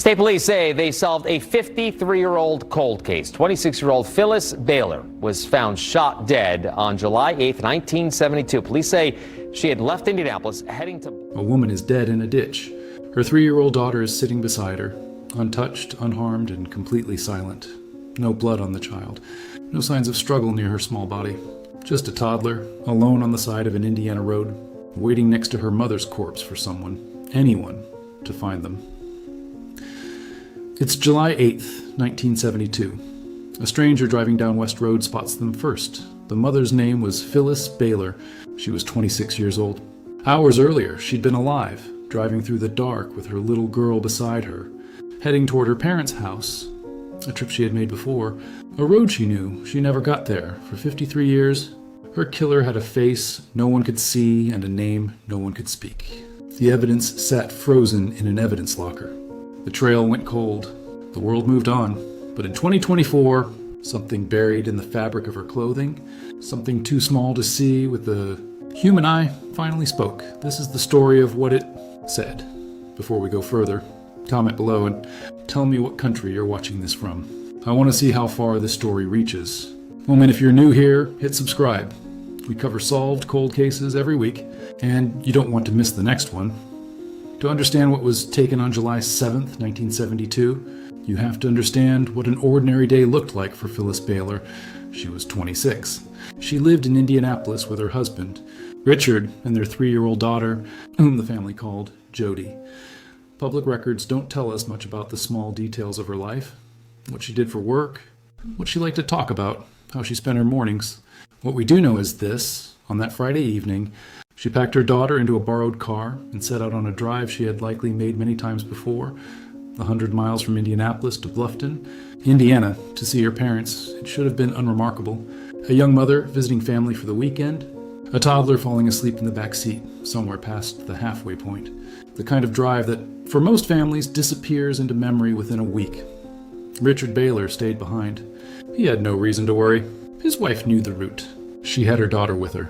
State police say they solved a 53-year-old cold case. 26-year-old Phyllis Bailer was found shot dead on July 8th, 1972. Police say she had left Indianapolis heading to... A woman is dead in a ditch. Her 3-year-old daughter is sitting beside her, untouched, unharmed, and completely silent. No blood on the child. No signs of struggle near her small body. Just a toddler, alone on the side of an Indiana road, waiting next to her mother's corpse for someone, anyone, to find them. It's July 8th, 1972. A stranger driving down West Road spots them first. The mother's name was Phyllis Bailer. She was 26 years old. Hours earlier, she'd been alive, driving through the dark with her little girl beside her, heading toward her parents' house, a trip she had made before, a road she knew. She never got there. For 53 years, her killer had a face no one could see and a name no one could speak. The evidence sat frozen in an evidence locker. The trail went cold. The world moved on. But in 2024, something buried in the fabric of her clothing, something too small to see with the human eye, finally spoke. This is the story of what it said. Before we go further, comment below and tell me what country you're watching this from. I want to see how far this story reaches. And if you're new here, hit subscribe. We cover solved cold cases every week, and you don't want to miss the next one. To understand what was taken on July 7th, 1972, you have to understand what an ordinary day looked like for Phyllis Bailer. She was 26. She lived in Indianapolis with her husband, Richard, and their 3-year-old daughter, whom the family called Jody. Public records don't tell us much about the small details of her life, what she did for work, what she liked to talk about, how she spent her mornings. What we do know is this: on that Friday evening, she packed her daughter into a borrowed car and set out on a drive she had likely made many times before, 100 miles from Indianapolis to Bluffton, Indiana, to see her parents. It should have been unremarkable. A young mother visiting family for the weekend, a toddler falling asleep in the back seat, somewhere past the halfway point. The kind of drive that, for most families, disappears into memory within a week. Richard Bailer stayed behind. He had no reason to worry. His wife knew the route. She had her daughter with her.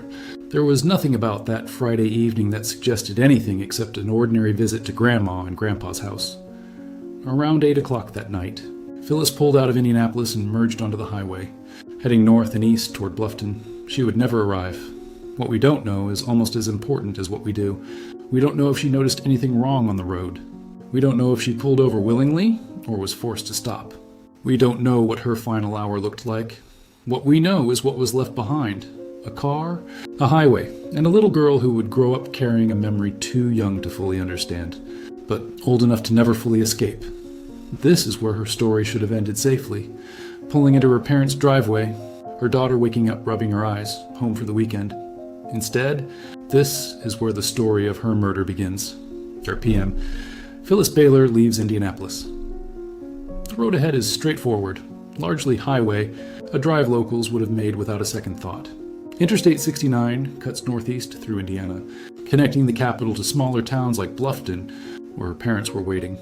There was nothing about that Friday evening that suggested anything except an ordinary visit to Grandma and Grandpa's house. Around 8 o'clock that night, Phyllis pulled out of Indianapolis and merged onto the highway, heading north and east toward Bluffton. She would never arrive. What we don't know is almost as important as what we do. We don't know if she noticed anything wrong on the road. We don't know if she pulled over willingly or was forced to stop. We don't know what her final hour looked like. What we know is what was left behind: a car, a highway, and a little girl who would grow up carrying a memory too young to fully understand, but old enough to never fully escape. This is where her story should have ended safely, pulling into her parents' driveway, her daughter waking up rubbing her eyes, home for the weekend. Instead, this is where the story of her murder begins. 3 p.m. Phyllis Bailer leaves Indianapolis. The road ahead is straightforward, largely highway, a drive locals would have made without a second thought. Interstate 69 cuts northeast through Indiana, connecting the capital to smaller towns like Bluffton, where her parents were waiting.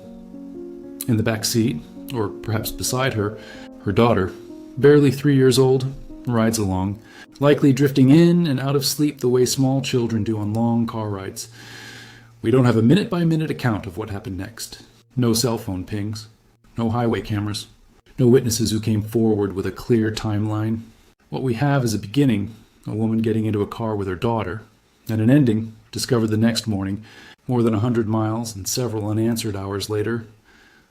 In the back seat, or perhaps beside her, her daughter, barely 3 years old, rides along, likely drifting in and out of sleep the way small children do on long car rides. We don't have a minute-by-minute account of what happened next. No cell phone pings, no highway cameras, no witnesses who came forward with a clear timeline. What we have is a beginning, a woman getting into a car with her daughter, and an ending, discovered the next morning, more than 100 miles and several unanswered hours later.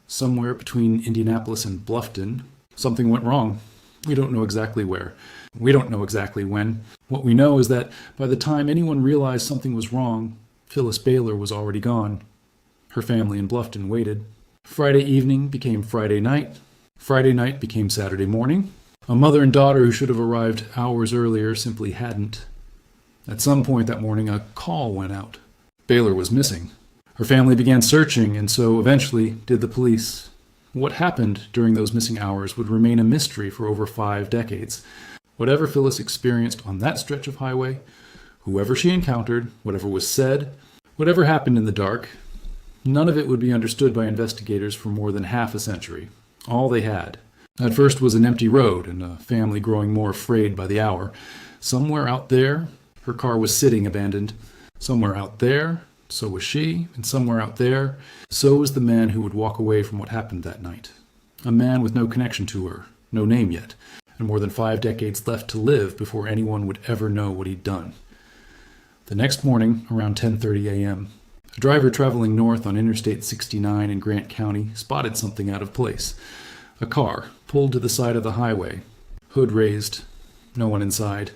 Somewhere between Indianapolis and Bluffton, something went wrong. We don't know exactly where. We don't know exactly when. What we know is that by the time anyone realized something was wrong, Phyllis Bailer was already gone. Her family in Bluffton waited. Friday evening became Friday night. Friday night became Saturday morning. A mother and daughter who should have arrived hours earlier simply hadn't. At some point that morning, a call went out. Bailer was missing. Her family began searching, and so eventually did the police. What happened during those missing hours would remain a mystery for over 5 decades. Whatever Phyllis experienced on that stretch of highway, whoever she encountered, whatever was said, whatever happened in the dark, none of it would be understood by investigators for more than half a century. All they had, at first, was an empty road and a family growing more afraid by the hour. Somewhere out there, her car was sitting abandoned. Somewhere out there, So was she, and somewhere out there, so was the man who would walk away from what happened that night. A man with no connection to her, no name yet, and more than 5 decades left to live before anyone would ever know what he'd done. The next morning, around 10:30 a.m., a driver traveling north on Interstate 69 in Grant County spotted something out of place. A car pulled to the side of the highway, hood raised, no one inside.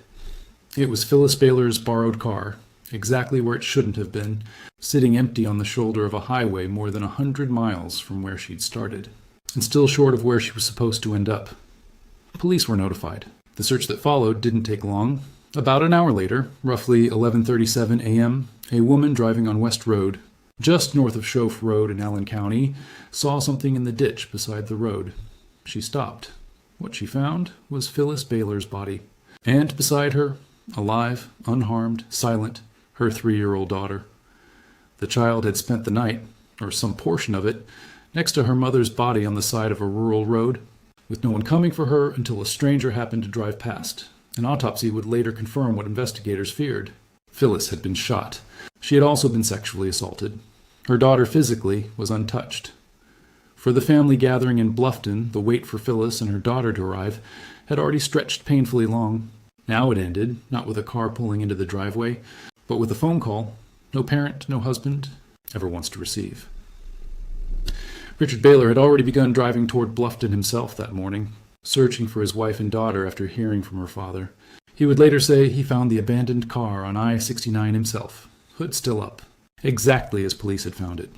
It was Phyllis Bailer's borrowed car, exactly where it shouldn't have been, sitting empty on the shoulder of a highway more than 100 miles from where she'd started, and still short of where she was supposed to end up. Police were notified. The search that followed didn't take long. About an hour later, roughly 11:37 a.m., a woman driving on West Road, just north of Schoaf Road in Allen County, saw something in the ditch beside the road. She stopped. What she found was Phyllis Bailer's body. And beside her, alive, unharmed, silent, her 3-year-old daughter. The child had spent the night, or some portion of it, next to her mother's body on the side of a rural road, with no one coming for her until a stranger happened to drive past. An autopsy would later confirm what investigators feared. Phyllis had been shot. She had also been sexually assaulted. Her daughter physically was untouched. For the family gathering in Bluffton, the wait for Phyllis and her daughter to arrive had already stretched painfully long. Now it ended, not with a car pulling into the driveway, but with a phone call no parent, no husband ever wants to receive. Richard Bailer had already begun driving toward Bluffton himself that morning, searching for his wife and daughter after hearing from her father. He would later say he found the abandoned car on I-69 himself, hood still up, exactly as police had found it.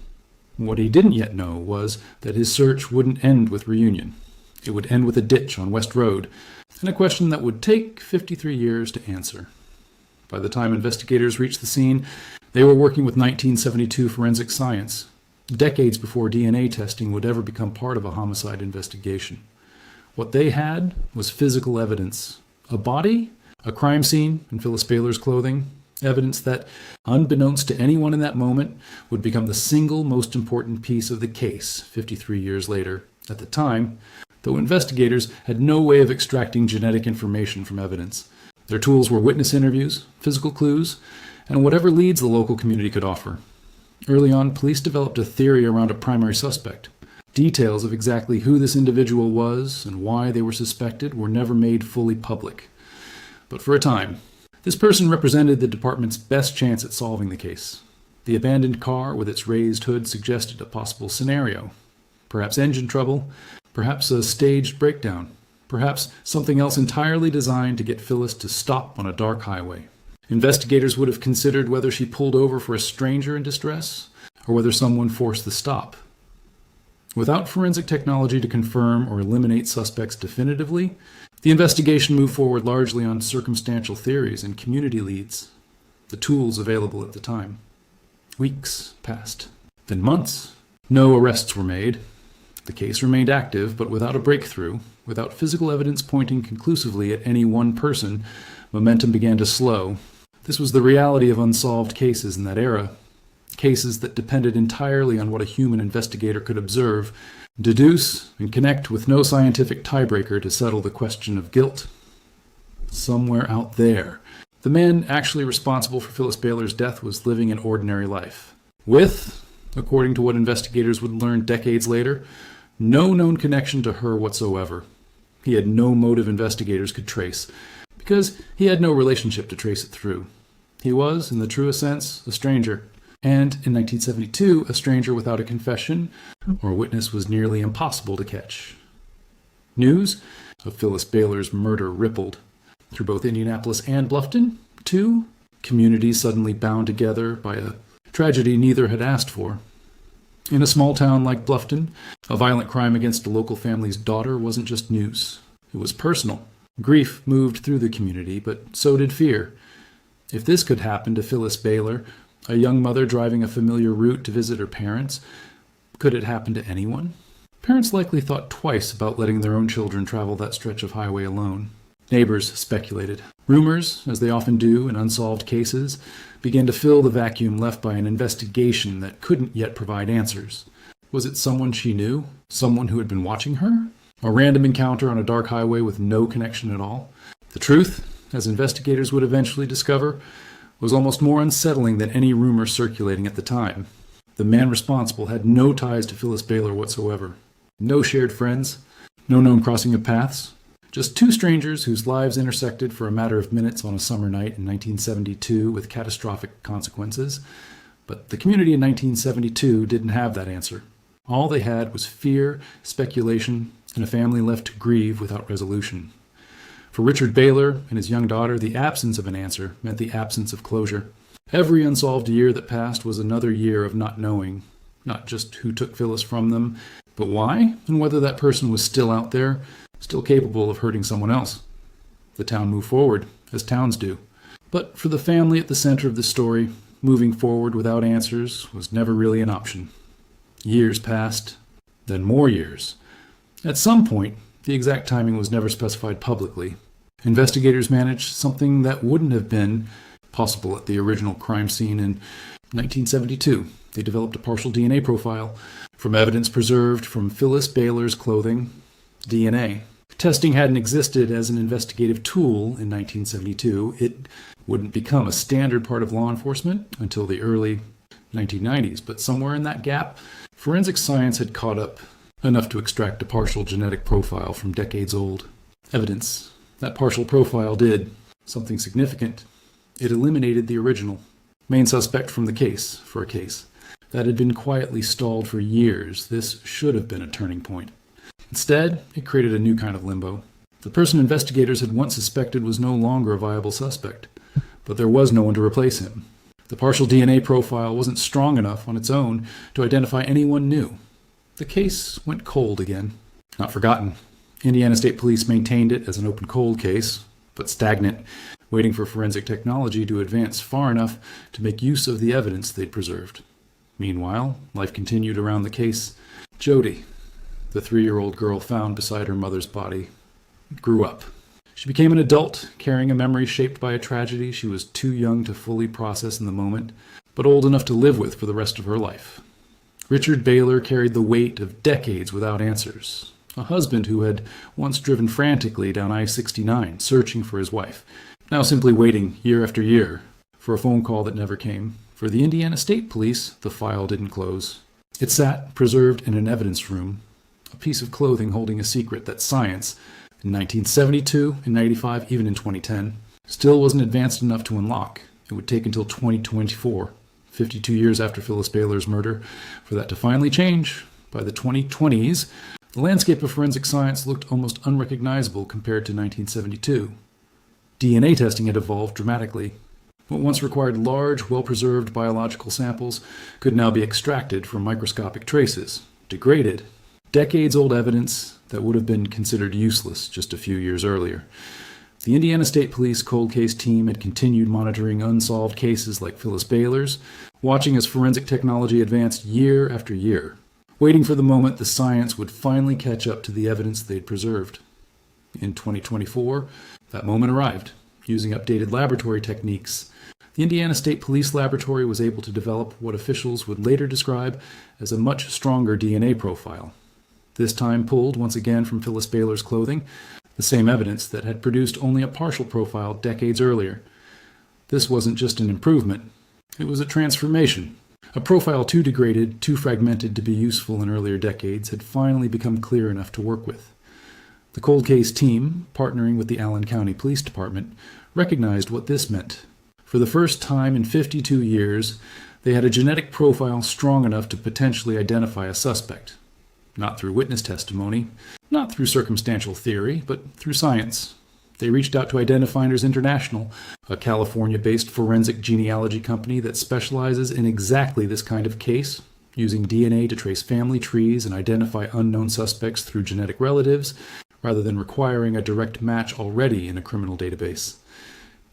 What he didn't yet know was that his search wouldn't end with reunion. It would end with a ditch on West Road, and a question that would take 53 years to answer. By the time investigators reached the scene, they were working with 1972 forensic science, decades before DNA testing would ever become part of a homicide investigation. What they had was physical evidence. A body, a crime scene in Phyllis Bailer's clothing, evidence that, unbeknownst to anyone in that moment, would become the single most important piece of the case 53 years later. At the time, though investigators had no way of extracting genetic information from evidence. Their tools were witness interviews, physical clues, and whatever leads the local community could offer. Early on, police developed a theory around a primary suspect. Details of exactly who this individual was and why they were suspected were never made fully public. But for a time, this person represented the department's best chance at solving the case. The abandoned car with its raised hood suggested a possible scenario. Perhaps engine trouble, perhaps a staged breakdown, perhaps something else entirely designed to get Phyllis to stop on a dark highway. Investigators would have considered whether she pulled over for a stranger in distress, or whether someone forced the stop. Without forensic technology to confirm or eliminate suspects definitively, the investigation moved forward largely on circumstantial theories and community leads, the tools available at the time. Weeks passed, then months. No arrests were made. The case remained active, but without a breakthrough, without physical evidence pointing conclusively at any one person, momentum began to slow. This was the reality of unsolved cases in that era. Cases that depended entirely on what a human investigator could observe, deduce, and connect with no scientific tiebreaker to settle the question of guilt. Somewhere out there, the man actually responsible for Phyllis Bailer's death was living an ordinary life, with, according to what investigators would learn decades later, no known connection to her whatsoever. He had no motive investigators could trace, because he had no relationship to trace it through. He was, in the truest sense, a stranger. And in 1972, a stranger without a confession or a witness was nearly impossible to catch. News of Phyllis Bailer's murder rippled through both Indianapolis and Bluffton, two communities suddenly bound together by a tragedy neither had asked for. In a small town like Bluffton, a violent crime against a local family's daughter wasn't just news. It was personal. Grief moved through the community, but so did fear. If this could happen to Phyllis Bailer, a young mother driving a familiar route to visit her parents, could it happen to anyone? Parents likely thought twice about letting their own children travel that stretch of highway alone. Neighbors speculated. Rumors, as they often do in unsolved cases, began to fill the vacuum left by an investigation that couldn't yet provide answers. Was it someone she knew? Someone who had been watching her? A random encounter on a dark highway with no connection at all? The truth, as investigators would eventually discover, was almost more unsettling than any rumor circulating at the time. The man responsible had no ties to Phyllis Bailer whatsoever. No shared friends, no known crossing of paths. Just two strangers whose lives intersected for a matter of minutes on a summer night in 1972 with catastrophic consequences. But the community in 1972 didn't have that answer. All they had was fear, speculation, and a family left to grieve without resolution. For Richard Bailer and his young daughter, the absence of an answer meant the absence of closure. Every unsolved year that passed was another year of not knowing, not just who took Phyllis from them, but why, and whether that person was still out there, still capable of hurting someone else. The town moved forward, as towns do. But for the family at the center of the story, moving forward without answers was never really an option. Years passed, then more years. At some point, the exact timing was never specified publicly. Investigators managed something that wouldn't have been possible at the original crime scene in 1972. They developed a partial DNA profile from evidence preserved from Phyllis Bailer's clothing, DNA. Testing hadn't existed as an investigative tool in 1972. It wouldn't become a standard part of law enforcement until the early 1990s, but somewhere in that gap, forensic science had caught up enough to extract a partial genetic profile from decades-old evidence. That partial profile did something significant. It eliminated the original, main suspect from the case, for a case that had been quietly stalled for years. This should have been a turning point. Instead, it created a new kind of limbo. The person investigators had once suspected was no longer a viable suspect, but there was no one to replace him. The partial DNA profile wasn't strong enough on its own to identify anyone new. The case went cold again. Not forgotten. Indiana State Police maintained it as an open cold case, but stagnant, waiting for forensic technology to advance far enough to make use of the evidence they'd preserved. Meanwhile, life continued around the case. Jody, the 3-year-old girl found beside her mother's body, grew up. She became an adult, carrying a memory shaped by a tragedy she was too young to fully process in the moment, but old enough to live with for the rest of her life. Richard Bailer carried the weight of decades without answers. A husband who had once driven frantically down I-69, searching for his wife, now simply waiting year after year for a phone call that never came. For the Indiana State Police, the file didn't close. It sat, preserved in an evidence room, a piece of clothing holding a secret that science, in 1972, in 95, even in 2010, still wasn't advanced enough to unlock. It would take until 2024, 52 years after Phyllis Bailer's murder, for that to finally change. By the 2020s, the landscape of forensic science looked almost unrecognizable compared to 1972. DNA testing had evolved dramatically. What once required large, well-preserved biological samples could now be extracted from microscopic traces, degraded. Decades-old evidence that would have been considered useless just a few years earlier. The Indiana State Police cold case team had continued monitoring unsolved cases like Phyllis Bailer's, watching as forensic technology advanced year after year, waiting for the moment the science would finally catch up to the evidence they'd preserved. In 2024, that moment arrived. Using updated laboratory techniques, the Indiana State Police Laboratory was able to develop what officials would later describe as a much stronger DNA profile. This time pulled once again from Phyllis Bailer's clothing, the same evidence that had produced only a partial profile decades earlier. This wasn't just an improvement, it was a transformation. A profile too degraded, too fragmented to be useful in earlier decades had finally become clear enough to work with. The cold case team, partnering with the Allen County Police Department, recognized what this meant. For the first time in 52 years, they had a genetic profile strong enough to potentially identify a suspect. Not through witness testimony, not through circumstantial theory, but through science. They reached out to Identifinders International, a California-based forensic genealogy company that specializes in exactly this kind of case, using DNA to trace family trees and identify unknown suspects through genetic relatives, rather than requiring a direct match already in a criminal database.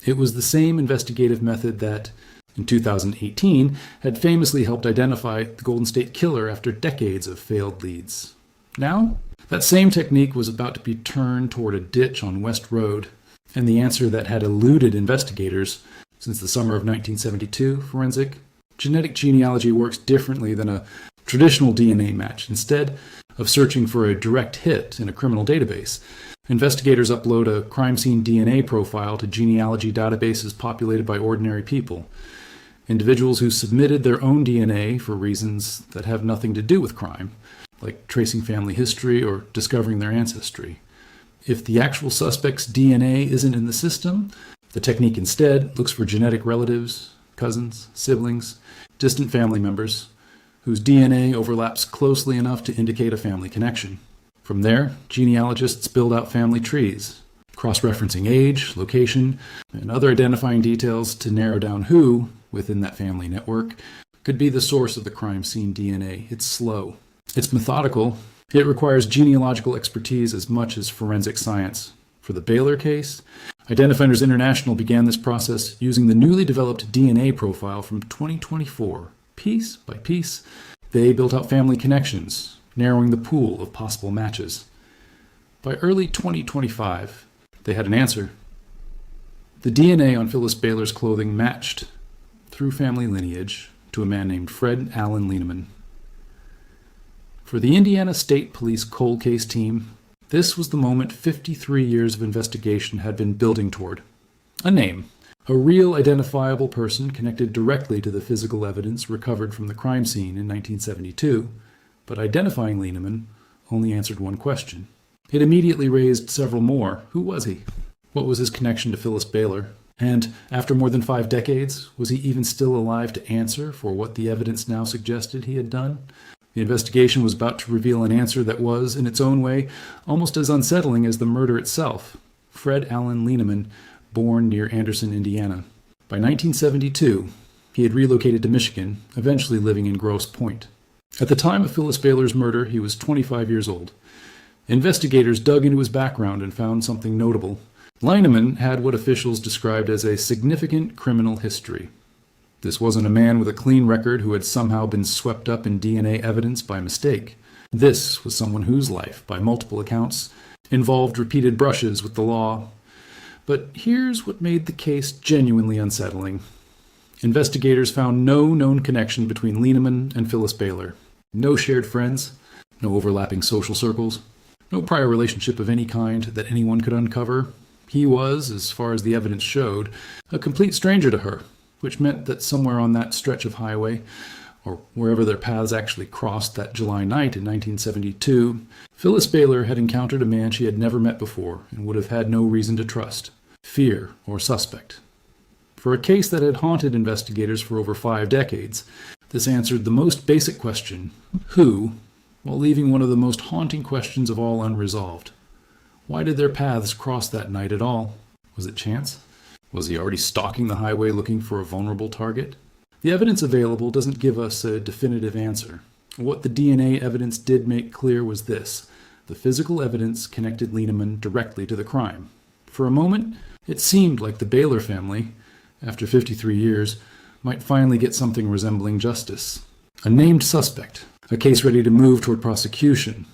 It was the same investigative method that, in 2018, had famously helped identify the Golden State Killer after decades of failed leads. Now, that same technique was about to be turned toward a ditch on West Road, and the answer that had eluded investigators since the summer of 1972, forensic genetic genealogy works differently than a traditional DNA match. Instead of searching for a direct hit in a criminal database, Investigators upload a crime scene DNA profile to genealogy databases populated by ordinary people, individuals who submitted their own DNA for reasons that have nothing to do with crime, like tracing family history or discovering their ancestry. If the actual suspect's DNA isn't in the system, the technique instead looks for genetic relatives, cousins, siblings, distant family members, whose DNA overlaps closely enough to indicate a family connection. From there, genealogists build out family trees, cross-referencing age, location, and other identifying details to narrow down who, within that family network, could be the source of the crime scene DNA. It's slow. It's methodical. It requires genealogical expertise as much as forensic science. For the Bailer case, Identifinders International began this process using the newly developed DNA profile from 2024. Piece by piece, they built out family connections, narrowing the pool of possible matches. By early 2025, they had an answer. The DNA on Phyllis Bailer's clothing matched, through family lineage, to a man named Fred Allen Lieneman. For the Indiana State Police cold case team, this was the moment 53 years of investigation had been building toward. A name. A real identifiable person connected directly to the physical evidence recovered from the crime scene in 1972, but identifying Lieneman only answered one question. It immediately raised several more. Who was he? What was his connection to Phyllis Bailer? And after more than 5 decades, was he even still alive to answer for what the evidence now suggested he had done? The investigation was about to reveal an answer that was, in its own way, almost as unsettling as the murder itself. Fred Allen Lieneman, born near Anderson, Indiana. By 1972, he had relocated to Michigan, eventually living in Grosse Pointe. At the time of Phyllis Bailer's murder, he was 25 years old. Investigators dug into his background and found something notable. Lieneman had what officials described as a significant criminal history. This wasn't a man with a clean record who had somehow been swept up in DNA evidence by mistake. This was someone whose life, by multiple accounts, involved repeated brushes with the law. But here's what made the case genuinely unsettling. Investigators found no known connection between Lieneman and Phyllis Bailer. No shared friends, no overlapping social circles, no prior relationship of any kind that anyone could uncover. He was, as far as the evidence showed, a complete stranger to her, which meant that somewhere on that stretch of highway, or wherever their paths actually crossed that July night in 1972, Phyllis Bailer had encountered a man she had never met before and would have had no reason to trust, fear, or suspect. For a case that had haunted investigators for over 5 decades, this answered the most basic question, who, while leaving one of the most haunting questions of all unresolved. Why did their paths cross that night at all? Was it chance? Was he already stalking the highway looking for a vulnerable target? The evidence available doesn't give us a definitive answer. What the DNA evidence did make clear was this. The physical evidence connected Lieneman directly to the crime. For a moment, it seemed like the Bailer family, after 53 years, might finally get something resembling justice. A named suspect, a case ready to move toward prosecution.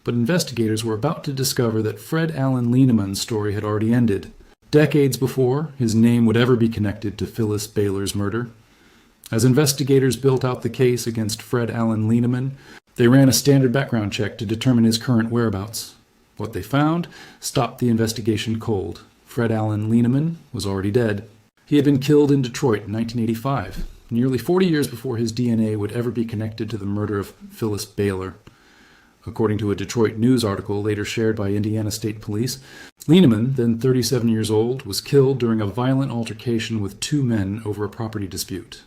But investigators were about to discover that Fred Allen Lieneman's story had already ended. Decades before his name would ever be connected to Phyllis Bailer's murder. As investigators built out the case against Fred Allen Lieneman, they ran a standard background check to determine his current whereabouts. What they found stopped the investigation cold. Fred Allen Lieneman was already dead. He had been killed in Detroit in 1985, nearly 40 years before his DNA would ever be connected to the murder of Phyllis Bailer. According to a Detroit News article later shared by Indiana State Police, Lieneman, then 37 years old, was killed during a violent altercation with 2 men over a property dispute.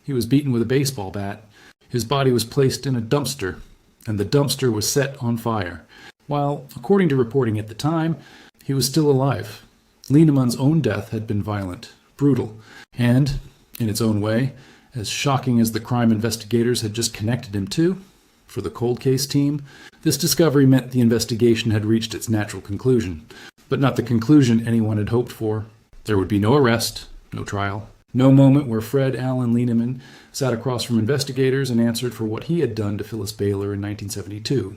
He was beaten with a baseball bat. His body was placed in a dumpster, and the dumpster was set on fire. While, according to reporting at the time, he was still alive. Lieneman's own death had been violent, brutal, and, in its own way, as shocking as the crime investigators had just connected him to. For the cold case team, this discovery meant the investigation had reached its natural conclusion, but not the conclusion anyone had hoped for. There would be no arrest, no trial, no moment where Fred Allen Lieneman sat across from investigators and answered for what he had done to Phyllis Bailer in 1972.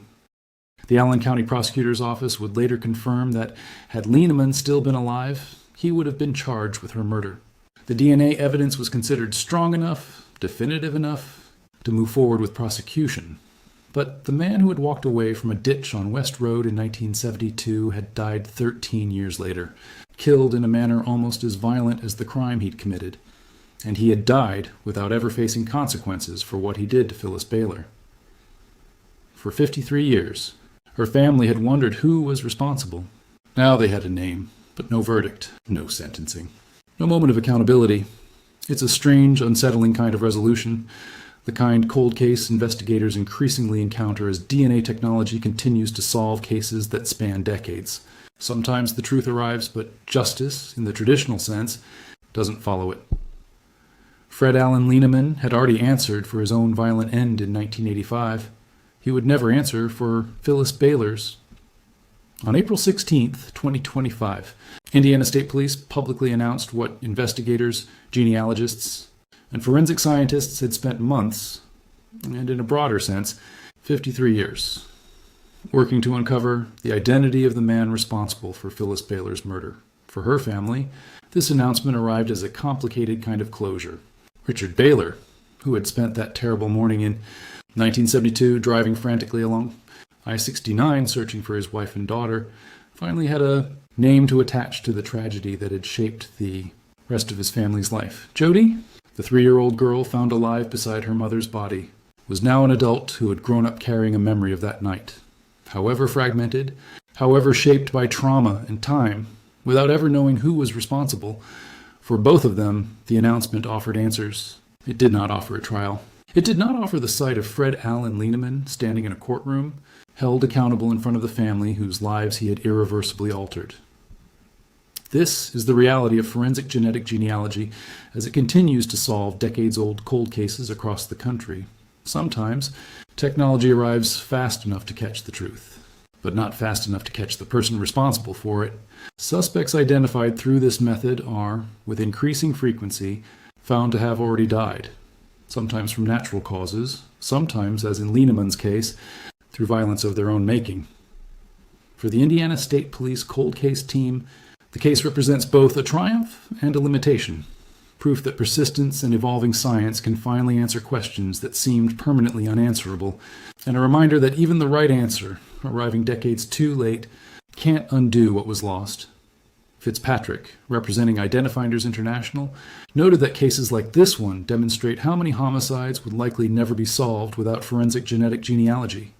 The Allen County Prosecutor's Office would later confirm that had Lieneman still been alive, he would have been charged with her murder. The DNA evidence was considered strong enough, definitive enough, to move forward with prosecution. But the man who had walked away from a ditch on West Road in 1972 had died 13 years later, killed in a manner almost as violent as the crime he'd committed. And he had died without ever facing consequences for what he did to Phyllis Bailer. For 53 years, her family had wondered who was responsible. Now they had a name, but no verdict, no sentencing, no moment of accountability. It's a strange, unsettling kind of resolution, the kind cold case investigators increasingly encounter as DNA technology continues to solve cases that span decades. Sometimes the truth arrives, but justice, in the traditional sense, doesn't follow it. Fred Allen Lieneman had already answered for his own violent end in 1985. He would never answer for Phyllis Bailer's. On April 16, 2025, Indiana State Police publicly announced what investigators, genealogists, and forensic scientists had spent months, and in a broader sense, 53 years, working to uncover the identity of the man responsible for Phyllis Bailer's murder. For her family, this announcement arrived as a complicated kind of closure. Richard Bailer, who had spent that terrible morning in 1972 driving frantically along I-69 searching for his wife and daughter, finally had a name to attach to the tragedy that had shaped the rest of his family's life. Jody, the 3-year-old girl found alive beside her mother's body, was now an adult who had grown up carrying a memory of that night. However fragmented, however shaped by trauma and time, without ever knowing who was responsible, for both of them, the announcement offered answers. It did not offer a trial. It did not offer the sight of Fred Allen Lieneman standing in a courtroom, held accountable in front of the family whose lives he had irreversibly altered. This is the reality of forensic genetic genealogy as it continues to solve decades-old cold cases across the country. Sometimes, technology arrives fast enough to catch the truth, but not fast enough to catch the person responsible for it. Suspects identified through this method are, with increasing frequency, found to have already died, sometimes from natural causes, sometimes, as in Lieneman's case, through violence of their own making. For the Indiana State Police cold case team, the case represents both a triumph and a limitation, proof that persistence and evolving science can finally answer questions that seemed permanently unanswerable, and a reminder that even the right answer, arriving decades too late, can't undo what was lost. Fitzpatrick, representing Identifinders International, noted that cases like this one demonstrate how many homicides would likely never be solved without forensic genetic genealogy.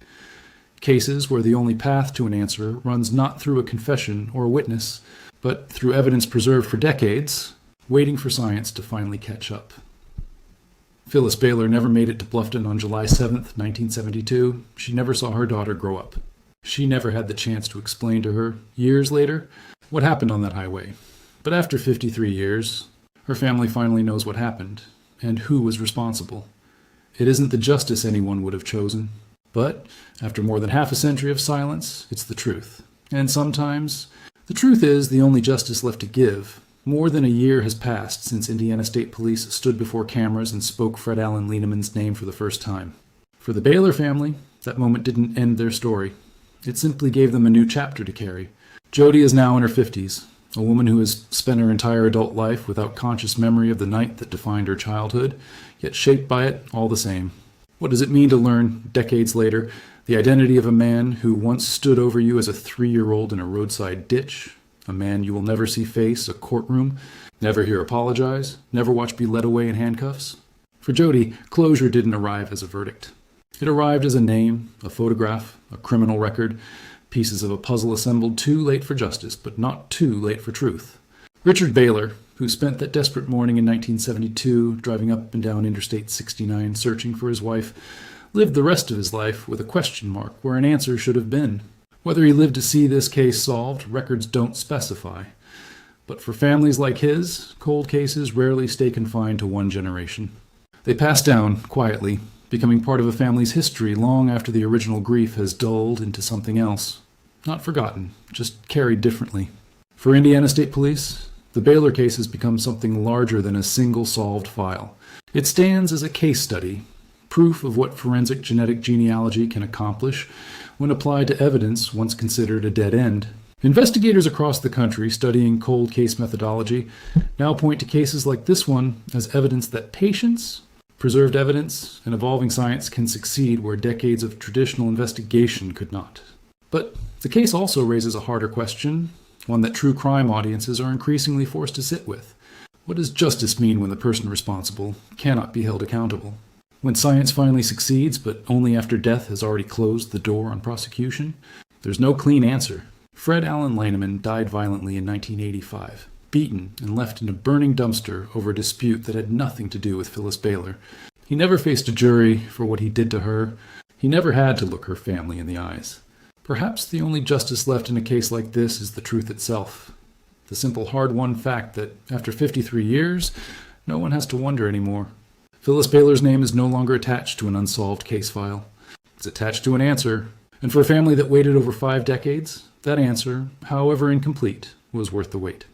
Cases where the only path to an answer runs not through a confession or a witness, but through evidence preserved for decades, waiting for science to finally catch up. Phyllis Bailer never made it to Bluffton on July 7, 1972. She never saw her daughter grow up. She never had the chance to explain to her, years later, what happened on that highway. But after 53 years, her family finally knows what happened, and who was responsible. It isn't the justice anyone would have chosen, but after more than half a century of silence, it's the truth. And sometimes, the truth is the only justice left to give. More than a year has passed since Indiana State Police stood before cameras and spoke Fred Allen Lieneman's name for the first time. For the Bailer family, that moment didn't end their story. It simply gave them a new chapter to carry. Jody is now in her 50s, a woman who has spent her entire adult life without conscious memory of the night that defined her childhood, yet shaped by it all the same. What does it mean to learn, decades later, the identity of a man who once stood over you as a 3-year-old in a roadside ditch, a man you will never see face a courtroom, never hear apologize, never watch be led away in handcuffs? For Jody, closure didn't arrive as a verdict. It arrived as a name, a photograph, a criminal record, pieces of a puzzle assembled too late for justice, but not too late for truth. Richard Bailer, who spent that desperate morning in 1972 driving up and down Interstate 69 searching for his wife, lived the rest of his life with a question mark where an answer should have been. Whether he lived to see this case solved, records don't specify. But for families like his, cold cases rarely stay confined to one generation. They pass down, quietly, becoming part of a family's history long after the original grief has dulled into something else. Not forgotten, just carried differently. For Indiana State Police, the Bailer case has become something larger than a single solved file. It stands as a case study, proof of what forensic genetic genealogy can accomplish when applied to evidence once considered a dead end. Investigators across the country studying cold case methodology now point to cases like this one as evidence that patience, Preserved evidence and evolving science can succeed where decades of traditional investigation could not. But the case also raises a harder question, one that true crime audiences are increasingly forced to sit with. What does justice mean when the person responsible cannot be held accountable? When science finally succeeds, but only after death has already closed the door on prosecution? There's no clean answer. Fred Allen Leineman died violently in 1985, beaten and left in a burning dumpster over a dispute that had nothing to do with Phyllis Bailer. He never faced a jury for what he did to her. He never had to look her family in the eyes. Perhaps the only justice left in a case like this is the truth itself. The simple, hard-won fact that after 53 years, no one has to wonder anymore. Phyllis Bailer's name is no longer attached to an unsolved case file. It's attached to an answer. And for a family that waited over 5 decades, that answer, however incomplete, was worth the wait.